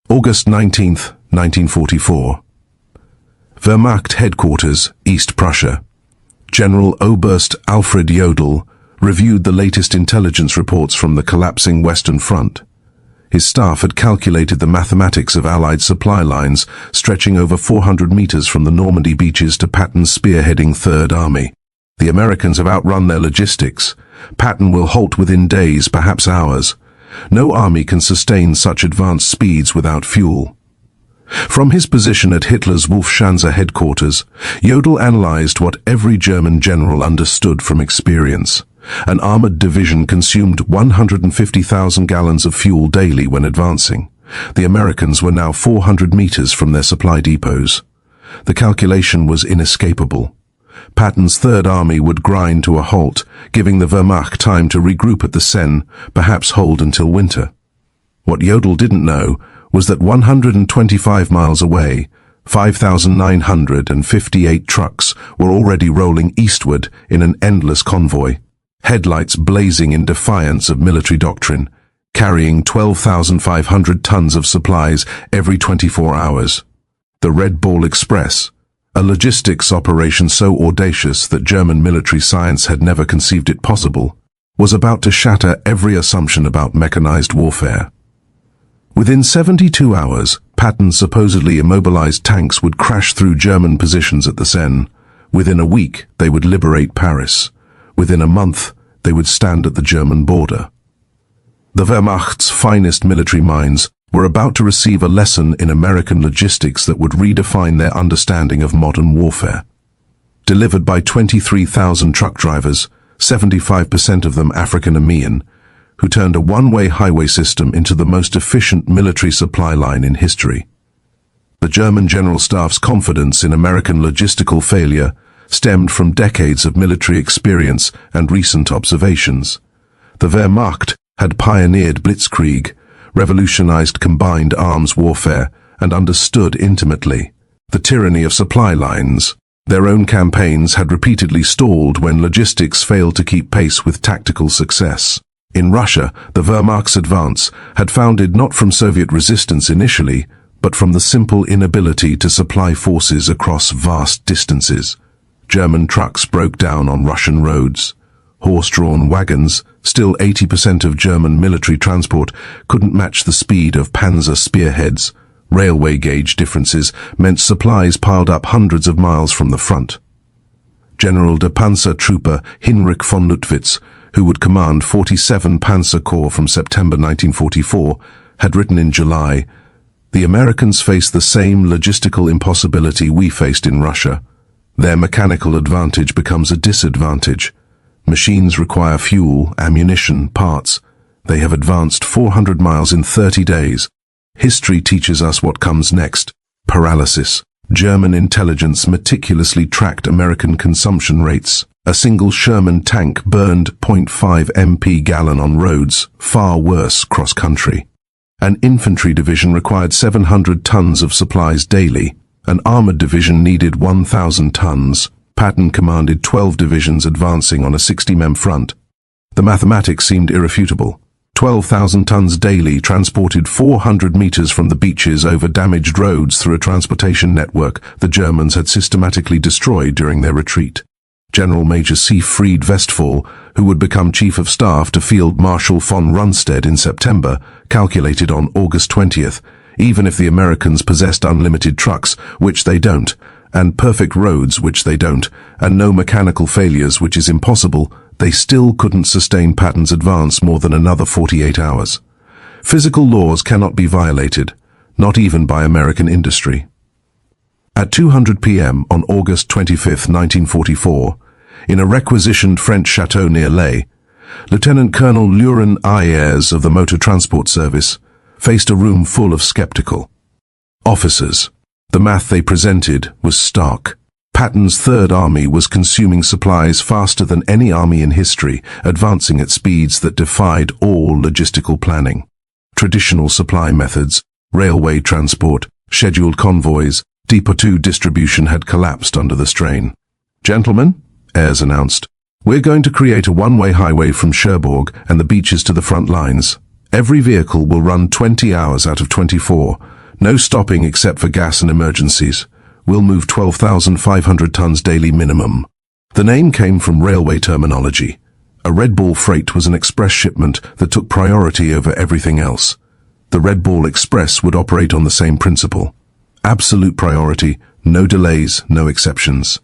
August 19, 1944. Wehrmacht Headquarters, East Prussia. General Oberst Alfred Jodl reviewed the latest intelligence reports from the collapsing Western Front. His staff had calculated the mathematics of Allied supply lines stretching over 400 meters from the Normandy beaches to Patton's spearheading Third Army. The Americans have outrun their logistics. Patton will halt within days, perhaps hours. No army can sustain such advanced speeds without fuel. From his position at Hitler's Wolfschanze headquarters, Jodl analyzed what every German general understood from experience. An armored division consumed 150,000 gallons of fuel daily when advancing. The Americans were now 400 meters from their supply depots. The calculation was inescapable. Patton's Third Army would grind to a halt, giving the Wehrmacht time to regroup at the Seine, perhaps hold until winter. What Jodl didn't know was that 125 miles away, 5,958 trucks were already rolling eastward in an endless convoy, headlights blazing in defiance of military doctrine, carrying 12,500 tons of supplies every 24 hours. The Red Ball Express, a logistics operation so audacious that German military science had never conceived it possible, was about to shatter every assumption about mechanized warfare. Within 72 hours, Patton's supposedly immobilized tanks would crash through German positions at the Seine. Within a week, they would liberate Paris. Within a month, they would stand at the German border. The Wehrmacht's finest military minds were about to receive a lesson in American logistics that would redefine their understanding of modern warfare. Delivered by 23,000 truck drivers, 75% of them African-American, who turned a one-way highway system into the most efficient military supply line in history. The German General Staff's confidence in American logistical failure stemmed from decades of military experience and recent observations. The Wehrmacht had pioneered Blitzkrieg, revolutionized combined arms warfare, and understood intimately the tyranny of supply lines. Their own campaigns had repeatedly stalled when logistics failed to keep pace with tactical success. In Russia, the Wehrmacht's advance had founded not from Soviet resistance initially, but from the simple inability to supply forces across vast distances. German trucks broke down on Russian roads. Horse-drawn wagons, still 80% of German military transport, couldn't match the speed of panzer spearheads. Railway gauge differences meant supplies piled up hundreds of miles from the front. General de Panzer Trooper Hinrich von Luttwitz, who would command 47 Panzer Corps from September 1944, had written in July, "The Americans face the same logistical impossibility we faced in Russia. Their mechanical advantage becomes a disadvantage. Machines require fuel, ammunition, parts. They have advanced 400 miles in 30 days. History teaches us what comes next. Paralysis." German intelligence meticulously tracked American consumption rates. A single Sherman tank burned 0.5 MP gallon on roads, far worse cross-country. An infantry division required 700 tons of supplies daily. An armored division needed 1,000 tons. Patton commanded 12 divisions advancing on a 60-mem front. The mathematics seemed irrefutable. 12,000 tons daily transported 400 meters from the beaches over damaged roads through a transportation network the Germans had systematically destroyed during their retreat. General Major Siegfried Westphal, who would become Chief of Staff to Field Marshal von Rundstedt in September, calculated on August 20th, even if the Americans possessed unlimited trucks, which they don't, and perfect roads, which they don't, and no mechanical failures, which is impossible, they still couldn't sustain Patton's advance more than another 48 hours. Physical laws cannot be violated, not even by American industry. At 2:00 p.m. on August 25, 1944, in a requisitioned French chateau near Ley, Lieutenant Colonel Laurent Ayers of the Motor Transport Service faced a room full of skeptical officers. The math they presented was stark. Patton's Third Army was consuming supplies faster than any army in history, advancing at speeds that defied all logistical planning. Traditional supply methods, railway transport, scheduled convoys, depot distribution had collapsed under the strain. "Gentlemen," Ayres announced, "we're going to create a one-way highway from Cherbourg and the beaches to the front lines. Every vehicle will run 20 hours out of 24. No stopping except for gas and emergencies. We'll move 12,500 tons daily minimum. The name came from railway terminology. A Red Ball freight was an express shipment that took priority over everything else. The Red Ball Express would operate on the same principle. Absolute priority, no delays, no exceptions.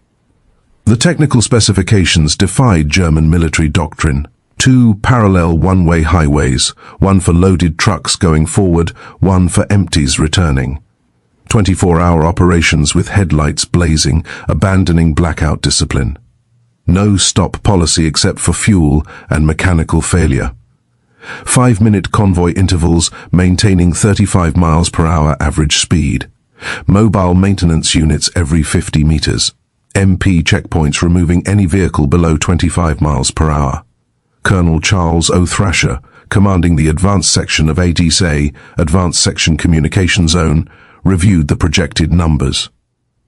The technical specifications defied German military doctrine. 2 parallel one-way highways, one for loaded trucks going forward, one for empties returning. 24-hour operations with headlights blazing, abandoning blackout discipline. No stop policy except for fuel and mechanical failure. 5-minute convoy intervals maintaining 35 miles per hour average speed. Mobile maintenance units every 50 meters. MP checkpoints removing any vehicle below 25 miles per hour. Colonel Charles O. Thrasher, commanding the advanced section of ADSA, Advanced Section Communication Zone, reviewed the projected numbers.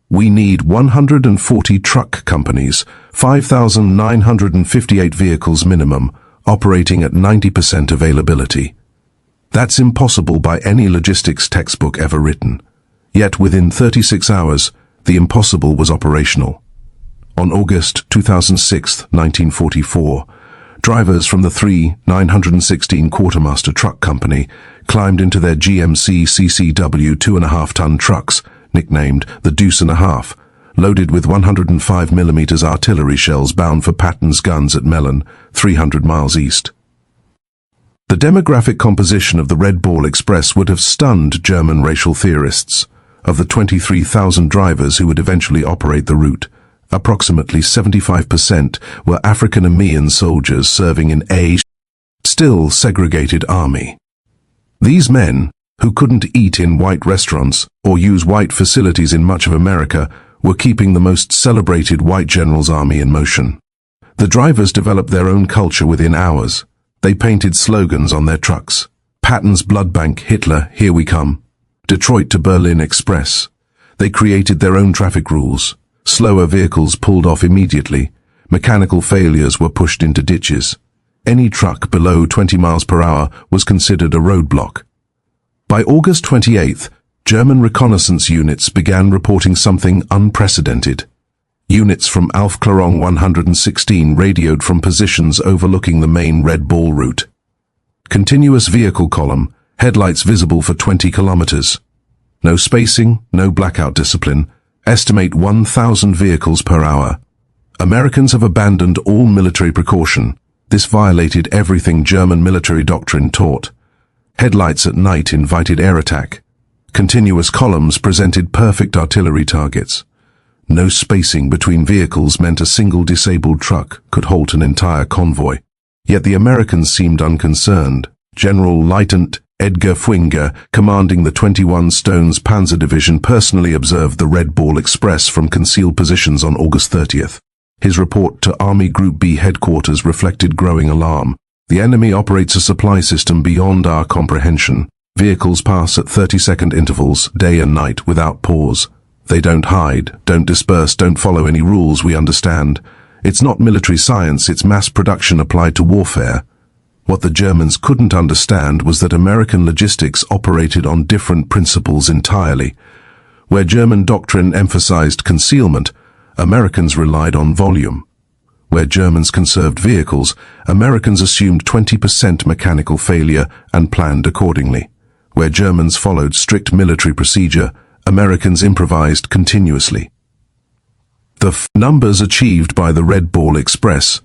We need 140 truck companies, 5,958 vehicles minimum, operating at 90% availability. That's impossible by any logistics textbook ever written. Yet within 36 hours, the impossible was operational. On August 2006, 1944, drivers from the 916 Quartermaster Truck Company climbed into their GMC CCW 2.5-ton trucks, nicknamed the Deuce and a Half, loaded with 105mm artillery shells bound for Patton's guns at Mellon, 300 miles east. The demographic composition of the Red Ball Express would have stunned German racial theorists. Of the 23,000 drivers who would eventually operate the route, approximately 75% were African-American soldiers serving in a still segregated army. These men, who couldn't eat in white restaurants or use white facilities in much of America, were keeping the most celebrated white general's army in motion. The drivers developed their own culture within hours. They painted slogans on their trucks. Patton's Blood Bank, Hitler, Here We Come. Detroit to Berlin Express. They created their own traffic rules. Slower vehicles pulled off immediately. Mechanical failures were pushed into ditches. Any truck below 20 miles per hour was considered a roadblock. By August 28th, German reconnaissance units began reporting something unprecedented. Units from Aufklärung 116 radioed from positions overlooking the main Red Ball route. Continuous vehicle column, headlights visible for 20 kilometers. No spacing, no blackout discipline. Estimate 1,000 vehicles per hour. Americans have abandoned all military precaution. This violated everything German military doctrine taught. Headlights at night invited air attack. Continuous columns presented perfect artillery targets. No spacing between vehicles meant a single disabled truck could halt an entire convoy. Yet the Americans seemed unconcerned. General Lieutenant Edgar Fwinger, commanding the 21 Stones Panzer Division, personally observed the Red Ball Express from concealed positions on August 30th. His report to Army Group B headquarters reflected growing alarm. The enemy operates a supply system beyond our comprehension. Vehicles pass at 30-second intervals, day and night, without pause. They don't hide, don't disperse, don't follow any rules we understand. It's not military science, it's mass production applied to warfare. What the Germans couldn't understand was that American logistics operated on different principles entirely. Where German doctrine emphasized concealment, Americans relied on volume. Where Germans conserved vehicles, Americans assumed 20% mechanical failure and planned accordingly. Where Germans followed strict military procedure, Americans improvised continuously. The numbers achieved by the Red Ball Express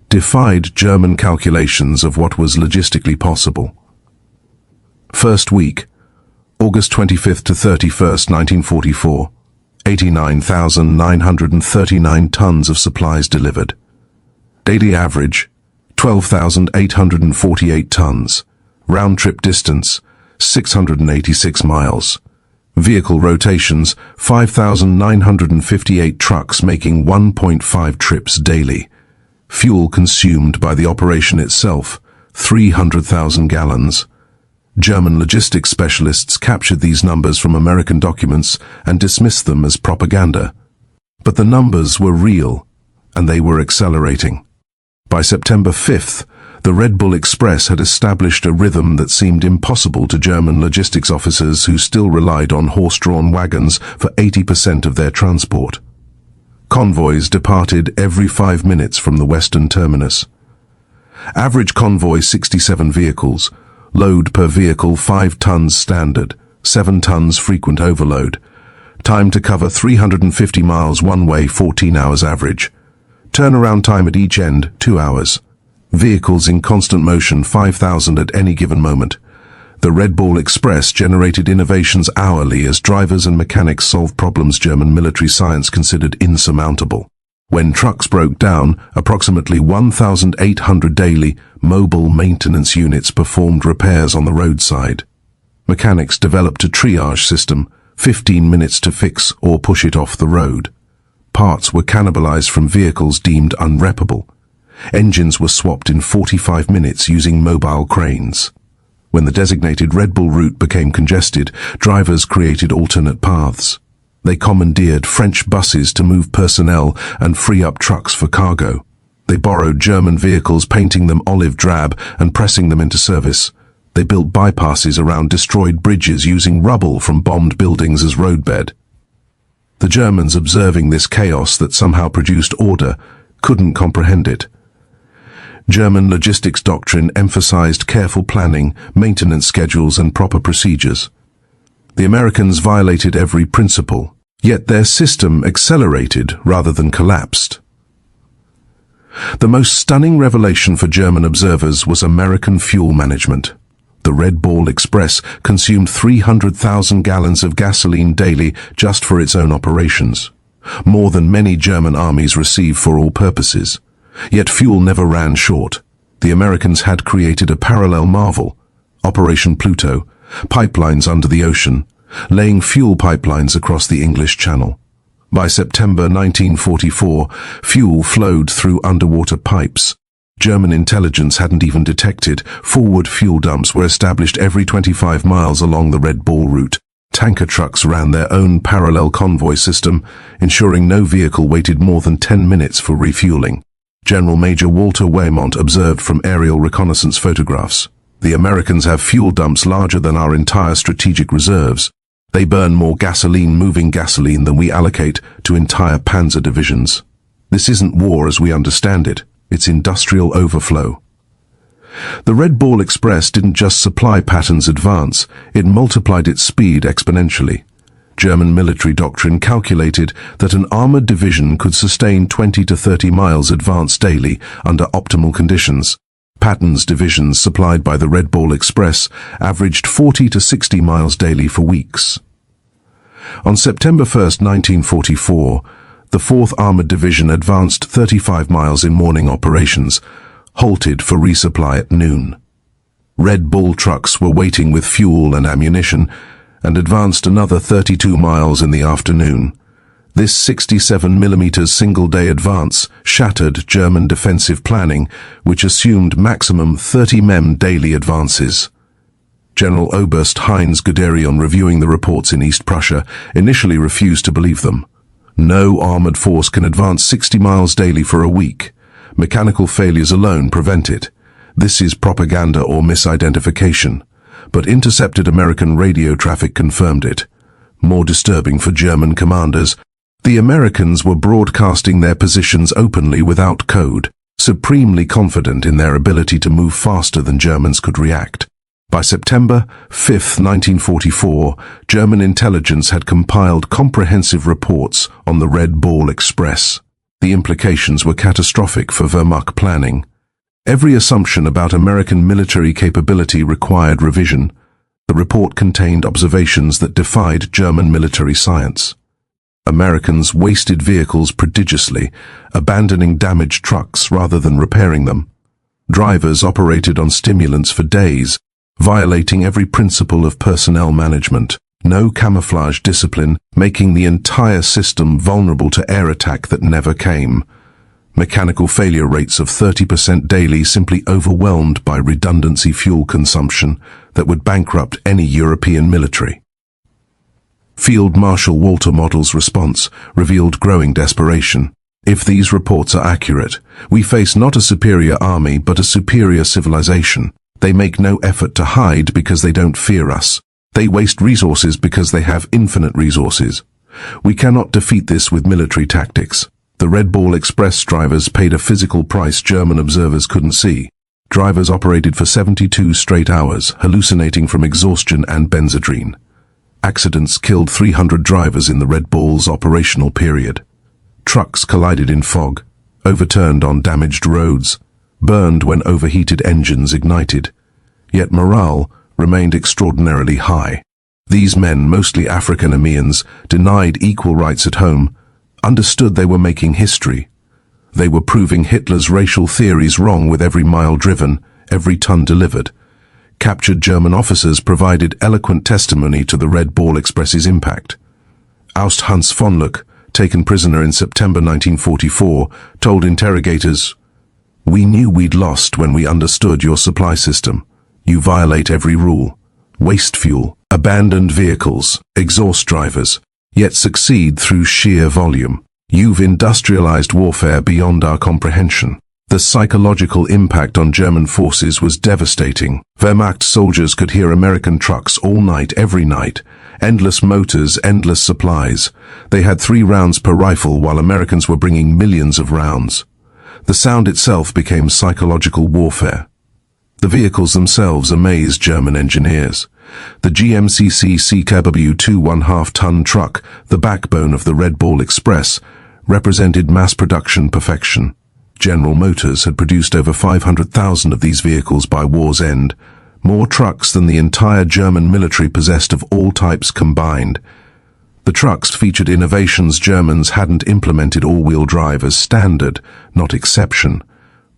defied German calculations of what was logistically possible. First week, August 25th to 31st, 1944, 89,939 tons of supplies delivered. Daily average, 12,848 tons. Round-trip distance, 686 miles. Vehicle rotations, 5,958 trucks making 1.5 trips daily. Fuel consumed by the operation itself, 300,000 gallons. German logistics specialists captured these numbers from American documents and dismissed them as propaganda. But the numbers were real, and they were accelerating. By September 5th, The Red Bull Express had established a rhythm that seemed impossible to German logistics officers who still relied on horse-drawn wagons for 80% of their transport. Convoys departed every 5 minutes from the western terminus. Average convoy 67 vehicles, load per vehicle 5 tons standard, 7 tons frequent overload. Time to cover 350 miles one way, 14 hours average. Turnaround time at each end, 2 hours. Vehicles in constant motion, 5,000 at any given moment. The Red Bull Express generated innovations hourly as drivers and mechanics solved problems German military science considered insurmountable. When trucks broke down, approximately 1,800 daily, mobile maintenance units performed repairs on the roadside. Mechanics developed a triage system, 15 minutes to fix or push it off the road. Parts were cannibalized from vehicles deemed unrepairable. Engines were swapped in 45 minutes using mobile cranes. When the designated Red Bull route became congested, drivers created alternate paths. They commandeered French buses to move personnel and free up trucks for cargo. They borrowed German vehicles, painting them olive drab and pressing them into service. They built bypasses around destroyed bridges using rubble from bombed buildings as roadbed. The Germans, observing this chaos that somehow produced order, couldn't comprehend it. German logistics doctrine emphasized careful planning, maintenance schedules, and proper procedures. The Americans violated every principle, yet their system accelerated rather than collapsed. The most stunning revelation for German observers was American fuel management. The Red Bull Express consumed 300,000 gallons of gasoline daily just for its own operations, more than many German armies receive for all purposes. Yet fuel never ran short. The Americans had created a parallel marvel, Operation Pluto, pipelines under the ocean, laying fuel pipelines across the English Channel. By September 1944, fuel flowed through underwater pipes. German intelligence hadn't even detected. Forward fuel dumps were established every 25 miles along the Red Bull route. Tanker trucks ran their own parallel convoy system, ensuring no vehicle waited more than 10 minutes for refueling. General Major Walter Weymouth observed from aerial reconnaissance photographs. The Americans have fuel dumps larger than our entire strategic reserves. They burn more gasoline, moving gasoline, than we allocate to entire panzer divisions. This isn't war as we understand it. It's industrial overflow. The Red Bull Express didn't just supply Patton's advance, it multiplied its speed exponentially. German military doctrine calculated that an armored division could sustain 20 to 30 miles advance daily under optimal conditions. Patton's divisions supplied by the Red Bull Express averaged 40 to 60 miles daily for weeks. On September 1, 1944, the 4th Armored Division advanced 35 miles in morning operations, halted for resupply at noon. Red Bull trucks were waiting with fuel and ammunition, and advanced another 32 miles in the afternoon. This 67mm single-day advance shattered German defensive planning, which assumed maximum 30 mm daily advances. General Oberst Heinz Guderian, reviewing the reports in East Prussia, initially refused to believe them. No armored force can advance 60 miles daily for a week. Mechanical failures alone prevent it. This is propaganda or misidentification. But intercepted American radio traffic confirmed it. More disturbing for German commanders, the Americans were broadcasting their positions openly without code, supremely confident in their ability to move faster than Germans could react. By September 5, 1944, German intelligence had compiled comprehensive reports on the Red Bull Express. The implications were catastrophic for Wehrmacht planning. Every assumption about American military capability required revision. The report contained observations that defied German military science. Americans wasted vehicles prodigiously, abandoning damaged trucks rather than repairing them. Drivers operated on stimulants for days, violating every principle of personnel management. No camouflage discipline, making the entire system vulnerable to air attack that never came. Mechanical failure rates of 30% daily, simply overwhelmed by redundancy fuel consumption that would bankrupt any European military. Field Marshal Walter Model's response revealed growing desperation. If these reports are accurate, we face not a superior army but a superior civilization. They make no effort to hide because they don't fear us. They waste resources because they have infinite resources. We cannot defeat this with military tactics. The Red Ball Express drivers paid a physical price German observers couldn't see. Drivers operated for 72 straight hours, hallucinating from exhaustion and benzodrine. Accidents killed 300 drivers in the Red Ball's operational period. Trucks collided in fog, overturned on damaged roads, burned when overheated engines ignited. Yet morale remained extraordinarily high. These men, mostly African-Americans, denied equal rights at home, understood they were making history. They were proving Hitler's racial theories wrong with every mile driven, every ton delivered. Captured German officers provided eloquent testimony to the Red Ball Express's impact. Aust Hans von Luck, taken prisoner in September 1944, told interrogators, "We knew we'd lost when we understood your supply system. You violate every rule. Waste fuel, abandoned vehicles, exhaust drivers, yet succeed through sheer volume. You've industrialized warfare beyond our comprehension." The psychological impact on German forces was devastating. Wehrmacht soldiers could hear American trucks all night, every night. Endless motors, endless supplies. They had 3 rounds per rifle while Americans were bringing millions of rounds. The sound itself became psychological warfare. The vehicles themselves amazed German engineers. The GMCC CKW2 1/2-ton truck, the backbone of the Red Ball Express, represented mass production perfection. General Motors had produced over 500,000 of these vehicles by war's end, more trucks than the entire German military possessed of all types combined. The trucks featured innovations Germans hadn't implemented all-wheel drive as standard, not exception.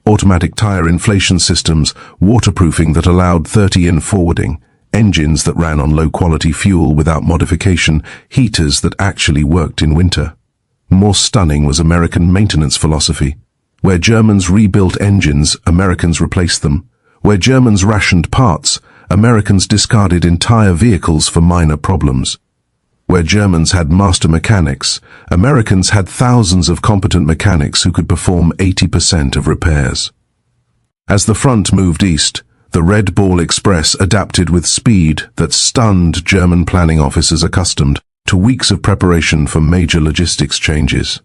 Automatic tire inflation systems, waterproofing that allowed 30-in forwarding, engines that ran on low-quality fuel without modification, heaters that actually worked in winter. More stunning was American maintenance philosophy. Where Germans rebuilt engines, Americans replaced them. Where Germans rationed parts, Americans discarded entire vehicles for minor problems. Where Germans had master mechanics, Americans had thousands of competent mechanics who could perform 80% of repairs. As the front moved east, the Red Ball Express adapted with speed that stunned German planning officers accustomed to weeks of preparation for major logistics changes.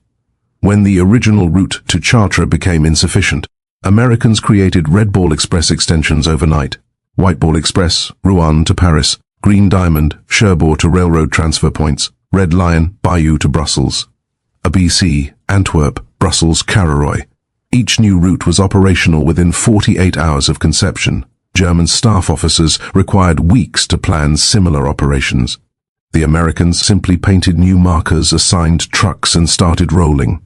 When the original route to Chartres became insufficient, Americans created Red Ball Express extensions overnight. White Ball Express, Rouen to Paris, Green Diamond, Cherbourg to railroad transfer points, Red Lion, Bayeux to Brussels. ABC, Antwerp, Brussels, Charleroi. Each new route was operational within 48 hours of conception. German staff officers required weeks to plan similar operations. The Americans simply painted new markers, assigned trucks, and started rolling.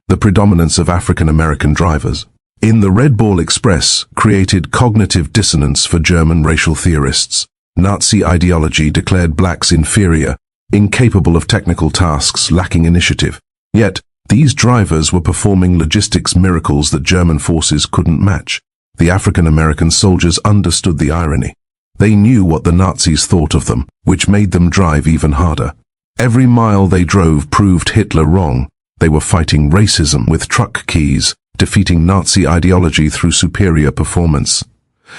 The predominance of African-American drivers in the Red Ball Express created cognitive dissonance for German racial theorists. Nazi ideology declared blacks inferior, incapable of technical tasks, lacking initiative. Yet, these drivers were performing logistics miracles that German forces couldn't match. The African-American soldiers understood the irony. They knew what the Nazis thought of them, which made them drive even harder. Every mile they drove proved Hitler wrong. They were fighting racism with truck keys, defeating Nazi ideology through superior performance.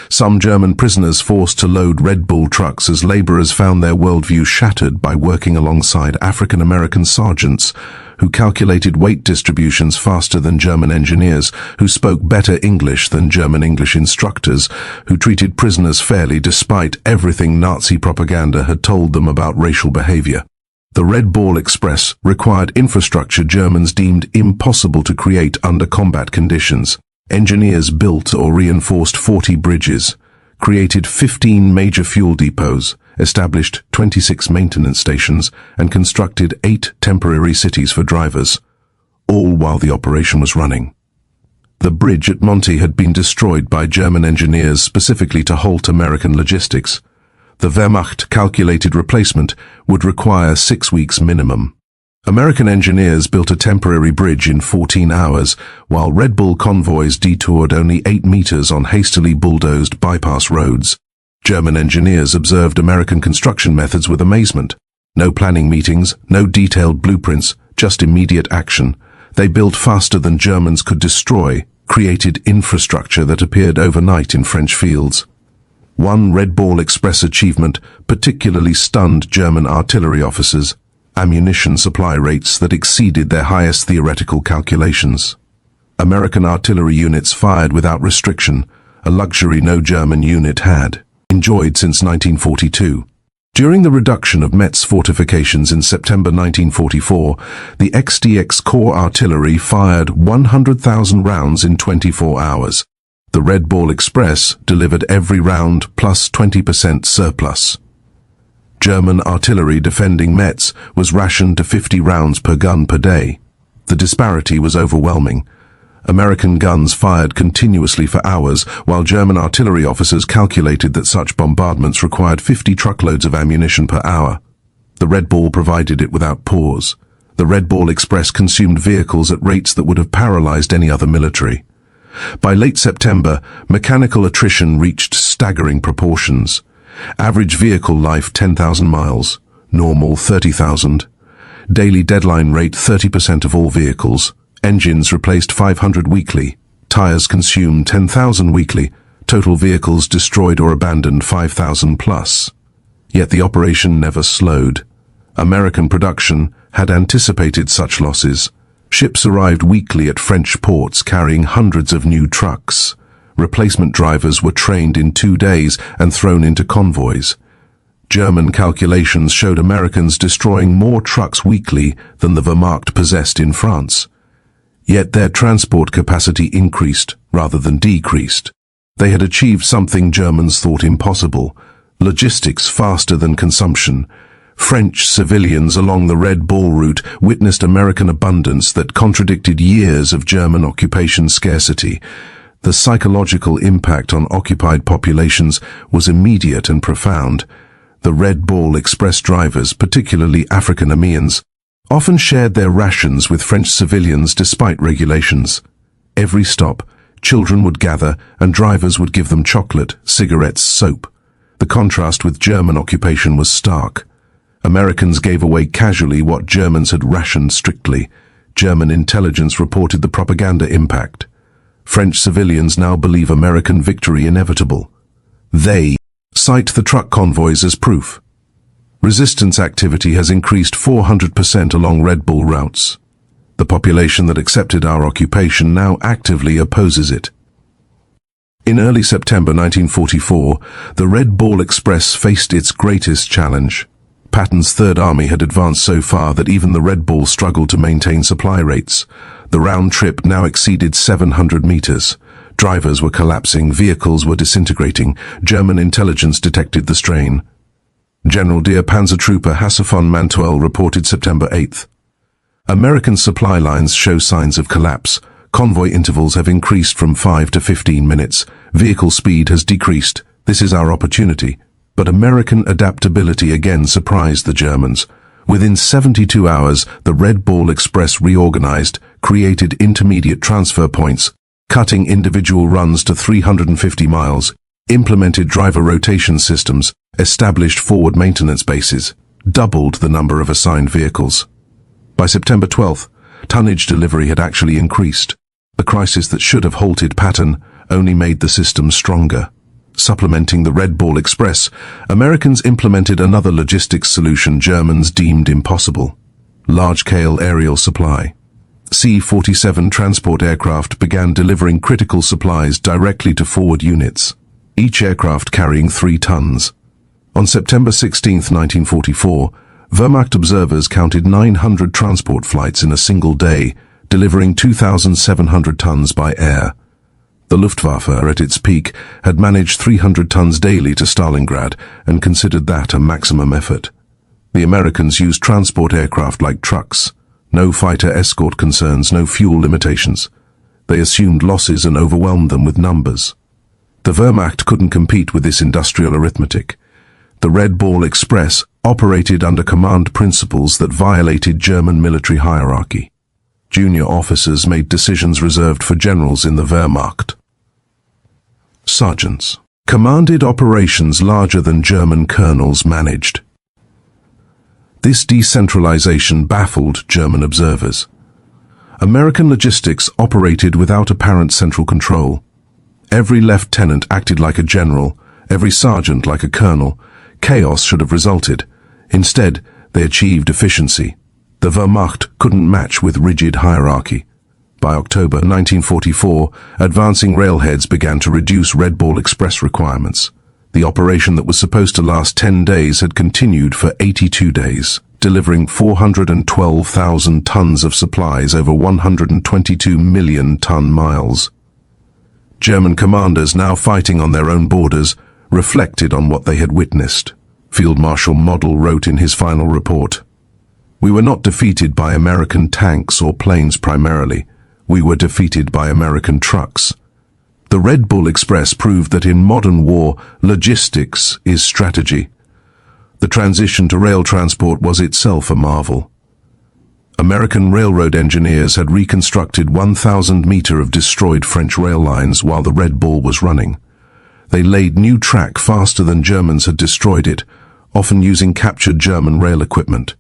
Some German prisoners forced to load Red Bull trucks as laborers found their worldview shattered by working alongside African-American sergeants who calculated weight distributions faster than German engineers, who spoke better English than German English instructors, who treated prisoners fairly despite everything Nazi propaganda had told them about racial behavior. The Red Ball Express required infrastructure Germans deemed impossible to create under combat conditions. Engineers built or reinforced 40 bridges, created 15 major fuel depots, established 26 maintenance stations, and constructed 8 temporary cities for drivers, all while the operation was running. The bridge at Monty had been destroyed by German engineers specifically to halt American logistics. The Wehrmacht calculated replacement would require 6 weeks minimum. American engineers built a temporary bridge in 14 hours, while Red Bull convoys detoured only 8 meters on hastily bulldozed bypass roads. German engineers observed American construction methods with amazement. No planning meetings, no detailed blueprints, just immediate action. They built faster than Germans could destroy, created infrastructure that appeared overnight in French fields. One Red Ball Express achievement particularly stunned German artillery officers: ammunition supply rates that exceeded their highest theoretical calculations. American artillery units fired without restriction, a luxury no German unit had enjoyed since 1942. During the reduction of Metz fortifications in September 1944, the XDX Corps artillery fired 100,000 rounds in 24 hours. The Red Ball Express delivered every round plus 20% surplus. German artillery defending Metz was rationed to 50 rounds per gun per day. The disparity was overwhelming. American guns fired continuously for hours, while German artillery officers calculated that such bombardments required 50 truckloads of ammunition per hour. The Red Ball provided it without pause. The Red Ball Express consumed vehicles at rates that would have paralyzed any other military. By late September, mechanical attrition reached staggering proportions. Average vehicle life 10,000 miles, normal 30,000. Daily deadline rate 30% of all vehicles. Engines replaced 500 weekly. Tires consumed 10,000 weekly. Total vehicles destroyed or abandoned 5,000 plus. Yet the operation never slowed. American production had anticipated such losses. Ships arrived weekly at French ports carrying hundreds of new trucks. Replacement drivers were trained in 2 days and thrown into convoys. German calculations showed Americans destroying more trucks weekly than the Wehrmacht possessed in France. Yet their transport capacity increased rather than decreased. They had achieved something Germans thought impossible: logistics faster than consumption. French civilians along the Red Ball route witnessed American abundance that contradicted years of German occupation scarcity. The psychological impact on occupied populations was immediate and profound. The Red Ball Express drivers, particularly African-Americans, often shared their rations with French civilians despite regulations. Every stop, children would gather and drivers would give them chocolate, cigarettes, soap. The contrast with German occupation was stark. Americans gave away casually what Germans had rationed strictly. German intelligence reported the propaganda impact. French civilians now believe American victory inevitable. They cite the truck convoys as proof. Resistance activity has increased 400% along Red Ball routes. The population that accepted our occupation now actively opposes it. In early September 1944, the Red Ball Express faced its greatest challenge. Patton's Third Army had advanced so far that even the Red Ball struggled to maintain supply rates. The round trip now exceeded 700 meters. Drivers were collapsing, vehicles were disintegrating. German intelligence detected the strain. General Panzer Trooper Hasse von Mantuel reported September 8th. American supply lines show signs of collapse. Convoy intervals have increased from 5 to 15 minutes. Vehicle speed has decreased. This is our opportunity. But American adaptability again surprised the Germans. Within 72 hours, the Red Ball Express reorganized, created intermediate transfer points, cutting individual runs to 350 miles, implemented driver rotation systems, established forward maintenance bases, doubled the number of assigned vehicles. By September 12th, tonnage delivery had actually increased. The crisis that should have halted Patton only made the system stronger. Supplementing the Red Ball Express, Americans implemented another logistics solution Germans deemed impossible: large-scale aerial supply. C-47 transport aircraft began delivering critical supplies directly to forward units, each aircraft carrying 3 tons. On September 16, 1944, Wehrmacht observers counted 900 transport flights in a single day, delivering 2,700 tons by air. The Luftwaffe, at its peak, had managed 300 tons daily to Stalingrad and considered that a maximum effort. The Americans used transport aircraft like trucks. No fighter escort concerns, no fuel limitations. They assumed losses and overwhelmed them with numbers. The Wehrmacht couldn't compete with this industrial arithmetic. The Red Ball Express operated under command principles that violated German military hierarchy. Junior officers made decisions reserved for generals in the Wehrmacht. Sergeants commanded operations larger than German colonels managed. This decentralization baffled German observers. American logistics operated without apparent central control. Every lieutenant acted like a general, every sergeant like a colonel. Chaos should have resulted. Instead, they achieved efficiency. The Wehrmacht couldn't match with rigid hierarchy. By October 1944, advancing railheads began to reduce Red Ball Express requirements. The operation that was supposed to last 10 days had continued for 82 days, delivering 412,000 tons of supplies over 122 million ton miles. German commanders, now fighting on their own borders, reflected on what they had witnessed. Field Marshal Model wrote in his final report, "We were not defeated by American tanks or planes primarily. We were defeated by American trucks." The Red Bull Express proved that in modern war, logistics is strategy. The transition to rail transport was itself a marvel. American railroad engineers had reconstructed 1,000 meters of destroyed French rail lines while the Red Bull was running. They laid new track faster than Germans had destroyed it, often using captured German rail equipment.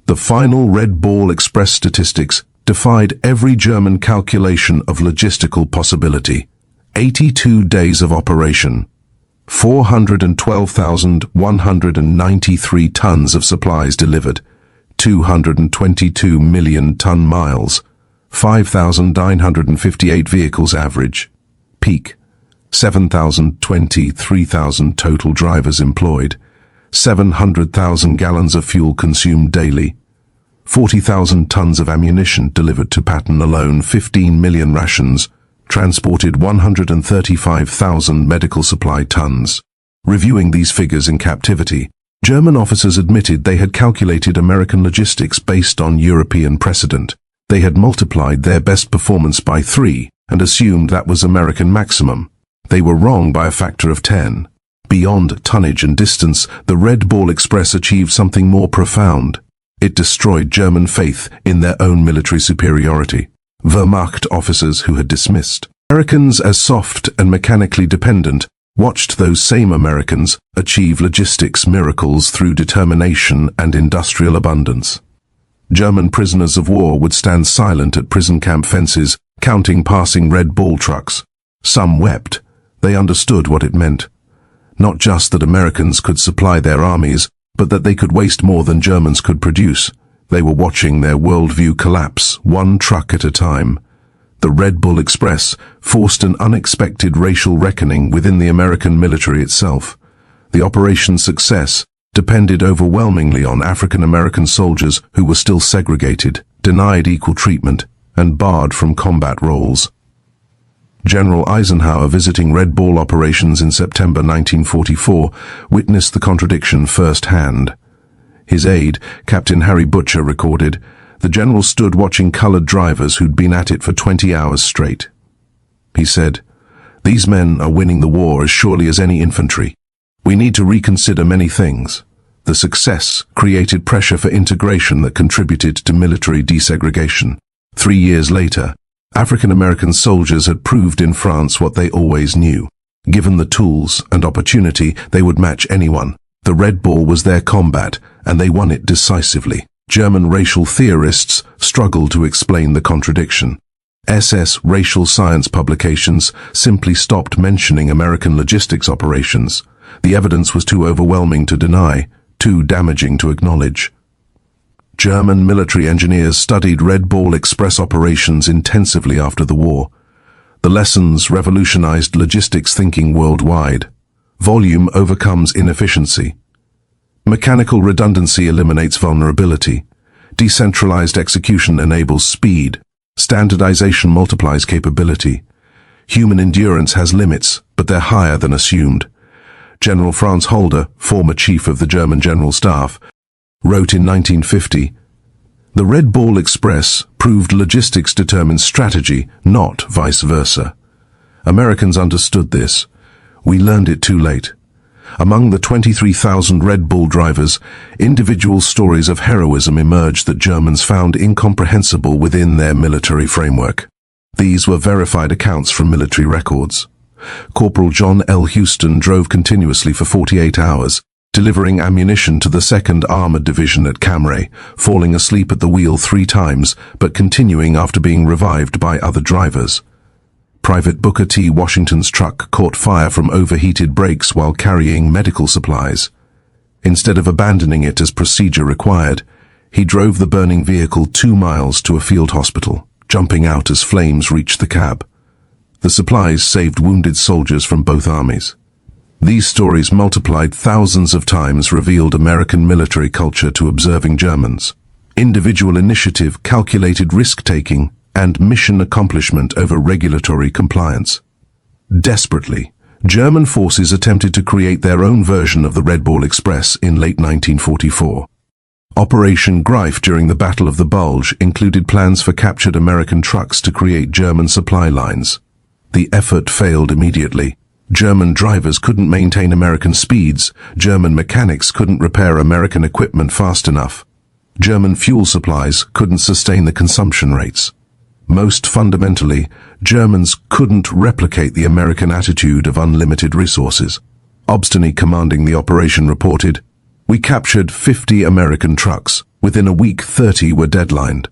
The final Red Ball Express statistics defied every German calculation of logistical possibility. 82 days of operation, 412,193 tons of supplies delivered, 222 million ton miles, 5,958 vehicles average, peak, 7,023,000 total drivers employed, 700,000 gallons of fuel consumed daily, 40,000 tons of ammunition delivered to Patton alone, 15 million rations, transported 135,000 medical supply tons. Reviewing these figures in captivity, German officers admitted they had calculated American logistics based on European precedent. They had multiplied their best performance by 3 and assumed that was American maximum. They were wrong by a factor of 10. Beyond tonnage and distance, the Red Ball Express achieved something more profound. It destroyed German faith in their own military superiority. Wehrmacht officers who had dismissed Americans as soft and mechanically dependent watched those same Americans achieve logistics miracles through determination and industrial abundance. German prisoners of war would stand silent at prison camp fences, counting passing Red Ball trucks. Some wept. They understood what it meant. Not just that Americans could supply their armies, but that they could waste more than Germans could produce. They were watching their worldview collapse, one truck at a time. The Red Bull Express forced an unexpected racial reckoning within the American military itself. The operation's success depended overwhelmingly on African American soldiers who were still segregated, denied equal treatment, and barred from combat roles. General Eisenhower, visiting Red Ball operations in September 1944, witnessed the contradiction firsthand. His aide, Captain Harry Butcher, recorded, "The general stood watching colored drivers who'd been at it for 20 hours straight. He said, 'These men are winning the war as surely as any infantry. We need to reconsider many things.' The success created pressure for integration that contributed to military desegregation. 3 years later, African American soldiers had proved in France what they always knew. Given the tools and opportunity, they would match anyone. The Red Ball was their combat, and they won it decisively. German racial theorists struggled to explain the contradiction. SS racial science publications simply stopped mentioning American logistics operations. The evidence was too overwhelming to deny, too damaging to acknowledge. German military engineers studied Red Ball Express operations intensively after the war. The lessons revolutionized logistics thinking worldwide. Volume overcomes inefficiency. Mechanical redundancy eliminates vulnerability. Decentralized execution enables speed. Standardization multiplies capability. Human endurance has limits, but they're higher than assumed. General Franz Holder, former chief of the German General Staff, wrote in 1950, "The Red Ball Express proved logistics determines strategy, not vice versa. Americans understood this. We learned it too late." Among the 23,000 Red Bull drivers, individual stories of heroism emerged that Germans found incomprehensible within their military framework. These were verified accounts from military records. Corporal John L. Houston drove continuously for 48 hours, delivering ammunition to the 2nd Armored Division at Cambrai, falling asleep at the wheel 3 times, but continuing after being revived by other drivers. Private Booker T. Washington's truck caught fire from overheated brakes while carrying medical supplies. Instead of abandoning it as procedure required, he drove the burning vehicle 2 miles to a field hospital, jumping out as flames reached the cab. The supplies saved wounded soldiers from both armies. These stories, multiplied thousands of times, revealed American military culture to observing Germans. Individual initiative, calculated risk-taking, and mission accomplishment over regulatory compliance. Desperately, German forces attempted to create their own version of the Red Ball Express in late 1944. Operation Greif during the Battle of the Bulge included plans for captured American trucks to create German supply lines. The effort failed immediately. German drivers couldn't maintain American speeds, German mechanics couldn't repair American equipment fast enough. German fuel supplies couldn't sustain the consumption rates. Most fundamentally, Germans couldn't replicate the American attitude of unlimited resources. Obstany, commanding the operation, reported, "We captured 50 American trucks. Within a week, 30 were deadlined.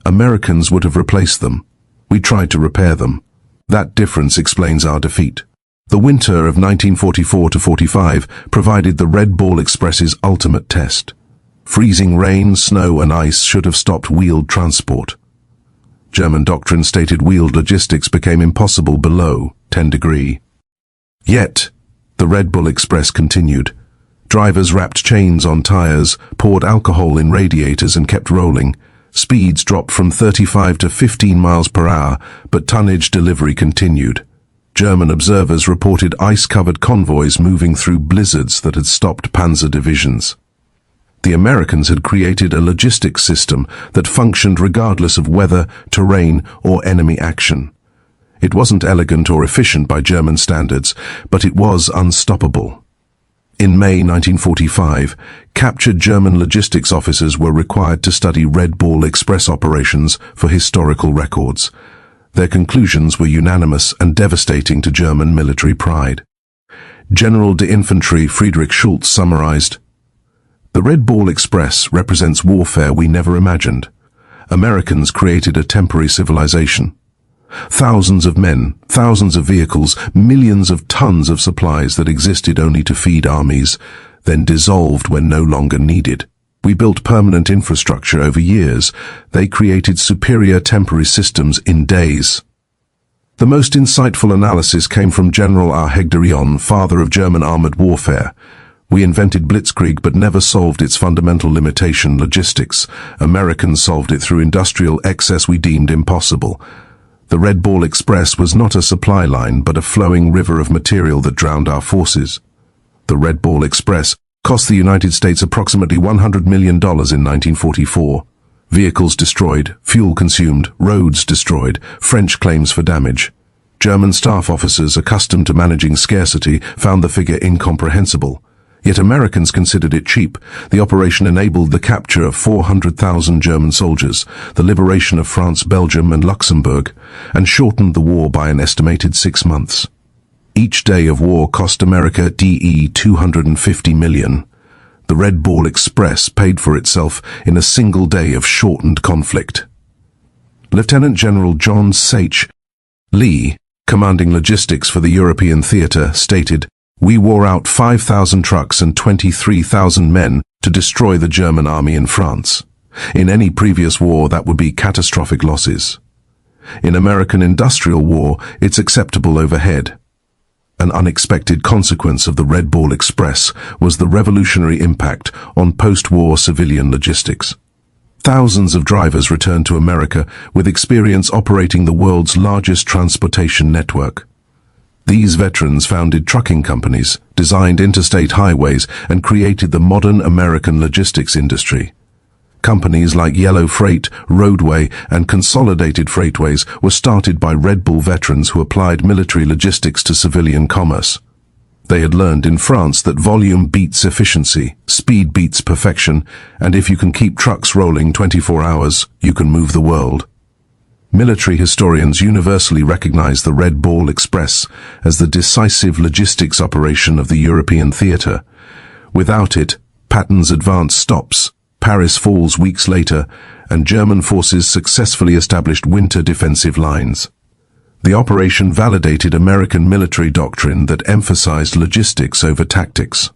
Americans would have replaced them. We tried to repair them. That difference explains our defeat." The winter of 1944-45 provided the Red Ball Express's ultimate test. Freezing rain, snow and ice should have stopped wheeled transport. German doctrine stated wheeled logistics became impossible below 10 degrees. Yet, the Red Bull Express continued. Drivers wrapped chains on tires, poured alcohol in radiators and kept rolling. Speeds dropped from 35 to 15 miles per hour, but tonnage delivery continued. German observers reported ice-covered convoys moving through blizzards that had stopped panzer divisions. The Americans had created a logistics system that functioned regardless of weather, terrain, or enemy action. It wasn't elegant or efficient by German standards, but it was unstoppable. In May 1945, captured German logistics officers were required to study Red Ball Express operations for historical records. Their conclusions were unanimous and devastating to German military pride. General de Infantry Friedrich Schulz summarized, "The Red Ball Express represents warfare we never imagined. Americans created a temporary civilization. Thousands of men, thousands of vehicles, millions of tons of supplies that existed only to feed armies, then dissolved when no longer needed. We built permanent infrastructure over years. They created superior temporary systems in days." The most insightful analysis came from General Hegderion, father of German armored warfare. "We invented blitzkrieg but never solved its fundamental limitation, logistics. Americans solved it through industrial excess we deemed impossible. The Red Ball Express was not a supply line but a flowing river of material that drowned our forces. The Red Ball Express cost the United States approximately $100 million in 1944. Vehicles destroyed, fuel consumed, roads destroyed, French claims for damage. German staff officers accustomed to managing scarcity found the figure incomprehensible. Yet Americans considered it cheap. The operation enabled the capture of 400,000 German soldiers, the liberation of France, Belgium and Luxembourg, and shortened the war by an estimated 6 months. Each day of war cost America $250 million. The Red Ball Express paid for itself in a single day of shortened conflict. Lieutenant General John H. Lee, commanding logistics for the European theater, stated, "We wore out 5,000 trucks and 23,000 men to destroy the German army in France. In any previous war, that would be catastrophic losses. In American industrial war, it's acceptable overhead." An unexpected consequence of the Red Ball Express was the revolutionary impact on post-war civilian logistics. Thousands of drivers returned to America with experience operating the world's largest transportation network. These veterans founded trucking companies, designed interstate highways, and created the modern American logistics industry. Companies like Yellow Freight, Roadway, and Consolidated Freightways were started by Red Bull veterans who applied military logistics to civilian commerce. They had learned in France that volume beats efficiency, speed beats perfection, and if you can keep trucks rolling 24 hours, you can move the world. Military historians universally recognize the Red Ball Express as the decisive logistics operation of the European theater. Without it, Patton's advance stops, Paris falls weeks later, and German forces successfully established winter defensive lines. The operation validated American military doctrine that emphasized logistics over tactics.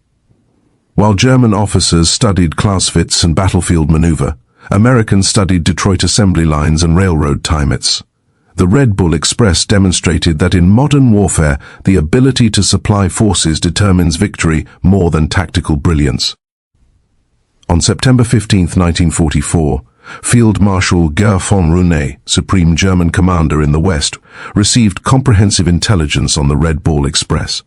While German officers studied Clausewitz and battlefield maneuver, Americans studied Detroit assembly lines and railroad timets. The Red Bull Express demonstrated that in modern warfare, the ability to supply forces determines victory more than tactical brilliance. On September 15, 1944, Field Marshal Guy von Rune, Supreme German Commander in the West, received comprehensive intelligence on the Red Bull Express.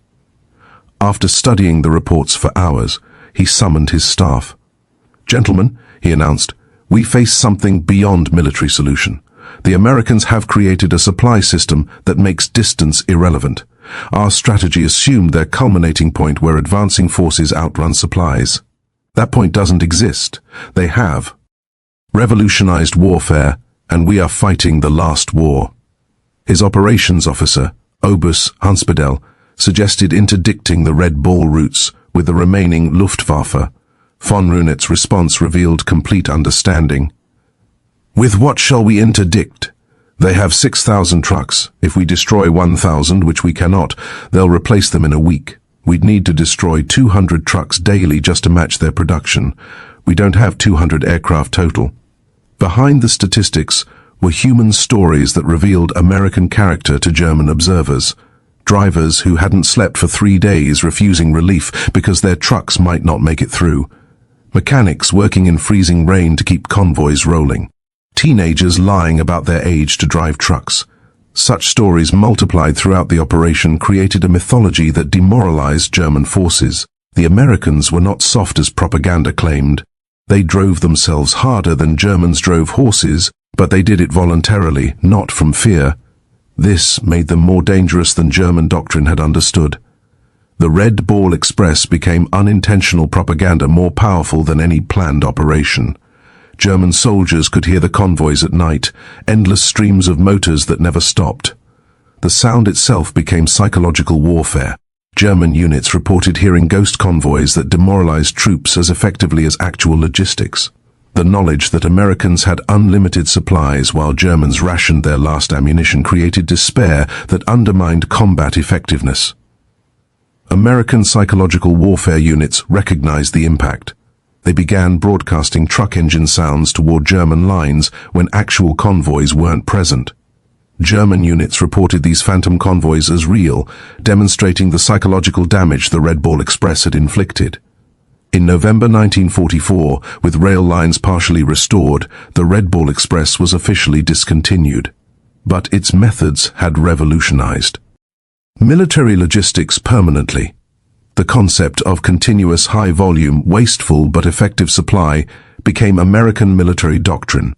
After studying the reports for hours, he summoned his staff. "Gentlemen," he announced, "we face something beyond military solution. The Americans have created a supply system that makes distance irrelevant. Our strategy assumed their culminating point where advancing forces outrun supplies. That point doesn't exist. They have revolutionized warfare, and we are fighting the last war." His operations officer, Obus Hunspedel, suggested interdicting the Red Bull routes with the remaining Luftwaffe. Von Runet's response revealed complete understanding. "With what shall we interdict? They have 6,000 trucks. If we destroy 1,000, which we cannot, they'll replace them in a week. We'd need to destroy 200 trucks daily just to match their production. We don't have 200 aircraft total." Behind the statistics were human stories that revealed American character to German observers. Drivers who hadn't slept for 3 days refusing relief because their trucks might not make it through. Mechanics working in freezing rain to keep convoys rolling. Teenagers lying about their age to drive trucks. Such stories multiplied throughout the operation created a mythology that demoralized German forces. The Americans were not soft as propaganda claimed. They drove themselves harder than Germans drove horses, but they did it voluntarily, not from fear. This made them more dangerous than German doctrine had understood. The Red Bull Express became unintentional propaganda more powerful than any planned operation. German soldiers could hear the convoys at night, endless streams of motors that never stopped. The sound itself became psychological warfare. German units reported hearing ghost convoys that demoralized troops as effectively as actual logistics. The knowledge that Americans had unlimited supplies while Germans rationed their last ammunition created despair that undermined combat effectiveness. American psychological warfare units recognized the impact. They began broadcasting truck engine sounds toward German lines when actual convoys weren't present. German units reported these phantom convoys as real, demonstrating the psychological damage the Red Bull Express had inflicted. In November 1944, with rail lines partially restored, the Red Bull Express was officially discontinued. But its methods had revolutionized military logistics permanently. The concept of continuous high-volume, wasteful but effective supply became American military doctrine.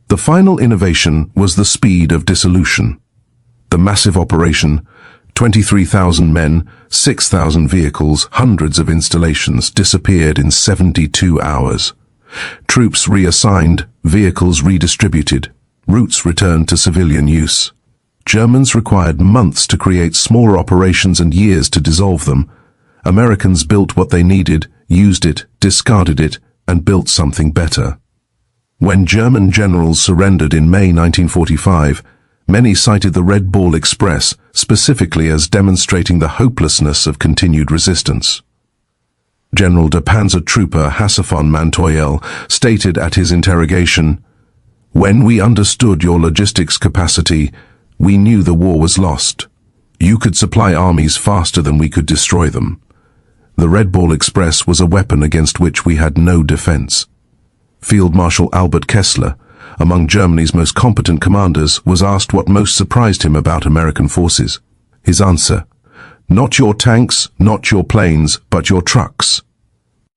The final innovation was the speed of dissolution. The massive operation, 23,000 men, 6,000 vehicles, hundreds of installations, disappeared in 72 hours. Troops reassigned, vehicles redistributed, routes returned to civilian use. Germans required months to create smaller operations and years to dissolve them. Americans built what they needed, used it, discarded it, and built something better. When German generals surrendered in May 1945, many cited the Red Bull Express specifically as demonstrating the hopelessness of continued resistance. General de Panzer Trooper Hasse von Mantoyel stated at his interrogation, "When we understood your logistics capacity, we knew the war was lost. You could supply armies faster than we could destroy them." The Red Bull Express was a weapon against which we had no defense. Field Marshal Albert Kessler, among Germany's most competent commanders, was asked what most surprised him about American forces. His answer, "Not your tanks, not your planes, but your trucks."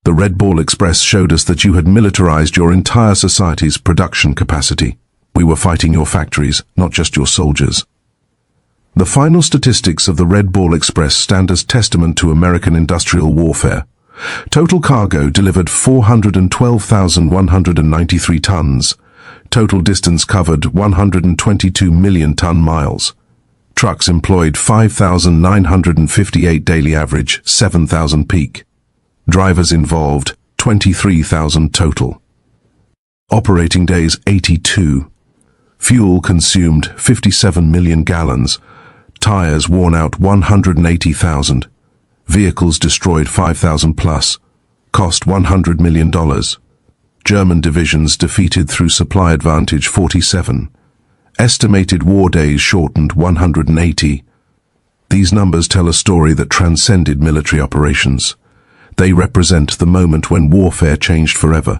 The Red Bull Express showed us that you had militarized your entire society's production capacity. We were fighting your factories, not just your soldiers. The final statistics of the Red Bull Express stand as testament to American industrial warfare. Total cargo delivered 412,193 tons. Total distance covered 122 million ton-miles. Trucks employed 5,958 daily average, 7,000 peak. Drivers involved, 23,000 total. Operating days 82. Fuel consumed 57 million gallons. Tires worn out 180,000. Vehicles destroyed 5,000 plus. Cost $100 million. German divisions defeated through supply advantage 47. Estimated war days shortened 180. These numbers tell a story that transcended military operations. They represent the moment when warfare changed forever,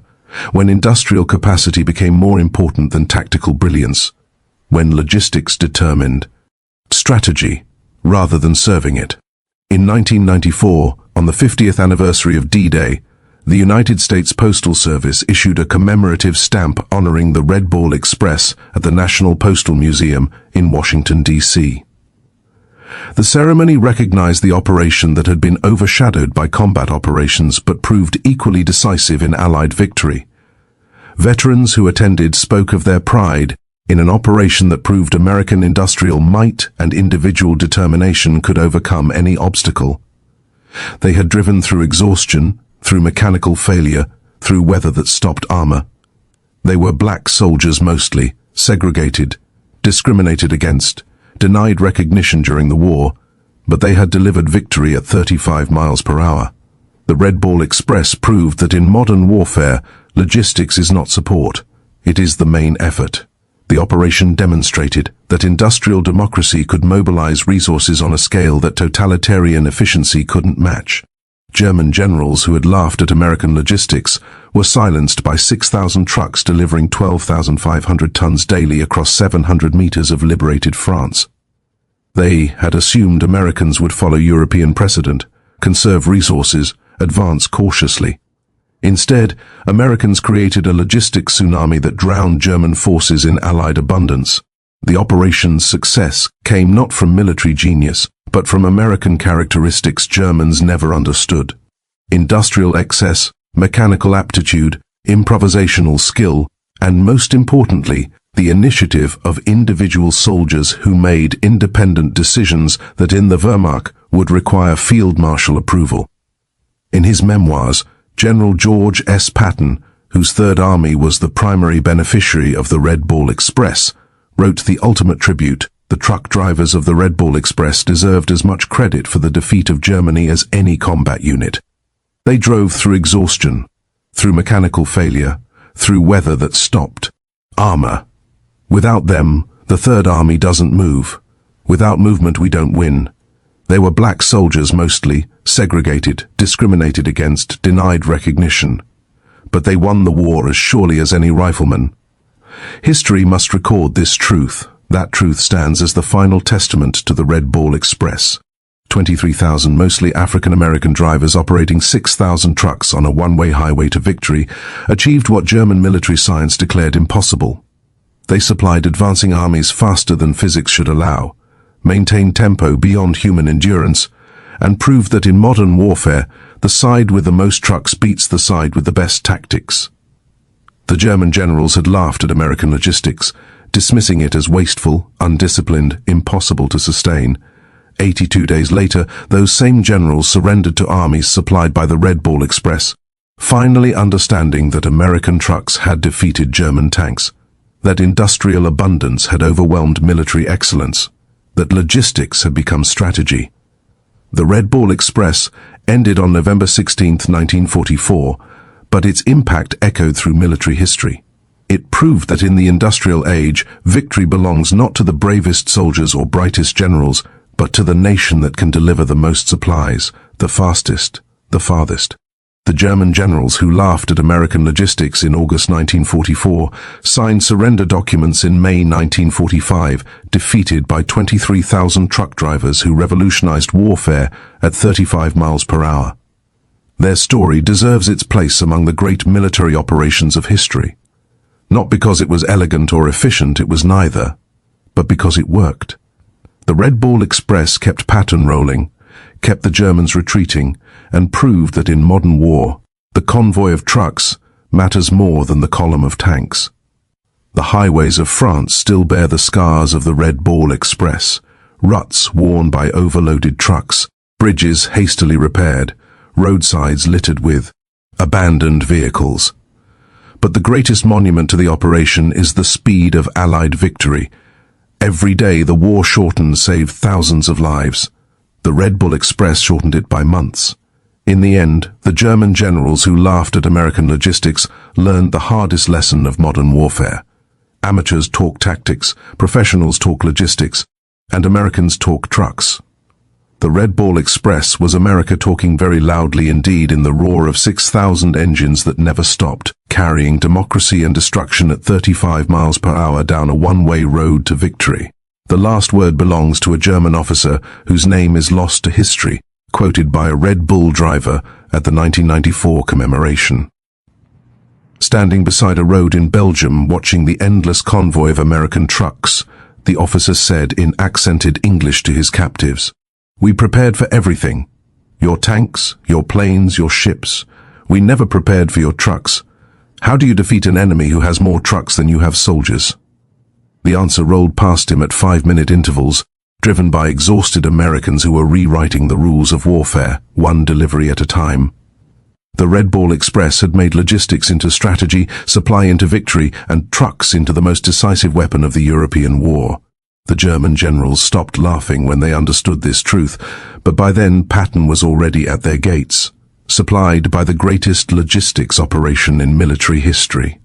when industrial capacity became more important than tactical brilliance, when logistics determined strategy rather than serving it. In 1994, on the 50th anniversary of D-Day, the United States Postal Service issued a commemorative stamp honoring the Red Ball Express at the National Postal Museum in Washington, D.C. The ceremony recognized the operation that had been overshadowed by combat operations but proved equally decisive in Allied victory. Veterans who attended spoke of their pride in an operation that proved American industrial might and individual determination could overcome any obstacle. They had driven through exhaustion, through mechanical failure, through weather that stopped armor. They were black soldiers mostly, segregated, discriminated against, denied recognition during the war, but they had delivered victory at 35 miles per hour. The Red Ball Express proved that in modern warfare, logistics is not support, it is the main effort. The operation demonstrated that industrial democracy could mobilize resources on a scale that totalitarian efficiency couldn't match. German generals who had laughed at American logistics were silenced by 6,000 trucks delivering 12,500 tons daily across 700 meters of liberated France. They had assumed Americans would follow European precedent, conserve resources, advance cautiously. Instead, Americans created a logistics tsunami that drowned German forces in Allied abundance. The operation's success came not from military genius, but from American characteristics Germans never understood. Industrial excess, mechanical aptitude, improvisational skill, and most importantly, the initiative of individual soldiers who made independent decisions that in the Wehrmacht would require field marshal approval. In his memoirs, General George S. Patton, whose Third Army was the primary beneficiary of the Red Ball Express, wrote the ultimate tribute. The truck drivers of the Red Ball Express deserved as much credit for the defeat of Germany as any combat unit. They drove through exhaustion, through mechanical failure, through weather that stopped armor. Without them, the Third Army doesn't move. Without movement we don't win. They were black soldiers mostly, segregated, discriminated against, denied recognition. But they won the war as surely as any rifleman. History must record this truth. That truth stands as the final testament to the Red Ball Express. 23,000 mostly African-American drivers operating 6,000 trucks on a one-way highway to victory achieved what German military science declared impossible. They supplied advancing armies faster than physics should allow, maintained tempo beyond human endurance, and proved that in modern warfare, the side with the most trucks beats the side with the best tactics. The German generals had laughed at American logistics, dismissing it as wasteful, undisciplined, impossible to sustain. 82 days later, those same generals surrendered to armies supplied by the Red Ball Express, finally understanding that American trucks had defeated German tanks, that industrial abundance had overwhelmed military excellence, that logistics had become strategy. The Red Ball Express ended on November 16, 1944, but its impact echoed through military history. It proved that in the industrial age, victory belongs not to the bravest soldiers or brightest generals, but to the nation that can deliver the most supplies, the fastest, the farthest. The German generals who laughed at American logistics in August 1944 signed surrender documents in May 1945, defeated by 23,000 truck drivers who revolutionized warfare at 35 miles per hour. Their story deserves its place among the great military operations of history. Not because it was elegant or efficient, it was neither, but because it worked. The Red Ball Express kept Patton rolling, kept the Germans retreating, and proved that in modern war, the convoy of trucks matters more than the column of tanks. The highways of France still bear the scars of the Red Ball Express, ruts worn by overloaded trucks, bridges hastily repaired, roadsides littered with abandoned vehicles. But the greatest monument to the operation is the speed of Allied victory. Every day the war shortened saved thousands of lives. The Red Bull Express shortened it by months. In the end, the German generals who laughed at American logistics learned the hardest lesson of modern warfare. Amateurs talk tactics, professionals talk logistics, and Americans talk trucks. The Red Bull Express was America talking very loudly indeed in the roar of 6,000 engines that never stopped, carrying democracy and destruction at 35 miles per hour down a one-way road to victory. The last word belongs to a German officer whose name is lost to history, quoted by a Red Bull driver at the 1994 commemoration. Standing beside a road in Belgium watching the endless convoy of American trucks, the officer said in accented English to his captives, "We prepared for everything. Your tanks, your planes, your ships. We never prepared for your trucks. How do you defeat an enemy who has more trucks than you have soldiers?" The answer rolled past him at 5-minute intervals, driven by exhausted Americans who were rewriting the rules of warfare, one delivery at a time. The Red Bull Express had made logistics into strategy, supply into victory, and trucks into the most decisive weapon of the European war. The German generals stopped laughing when they understood this truth, but by then Patton was already at their gates, supplied by the greatest logistics operation in military history.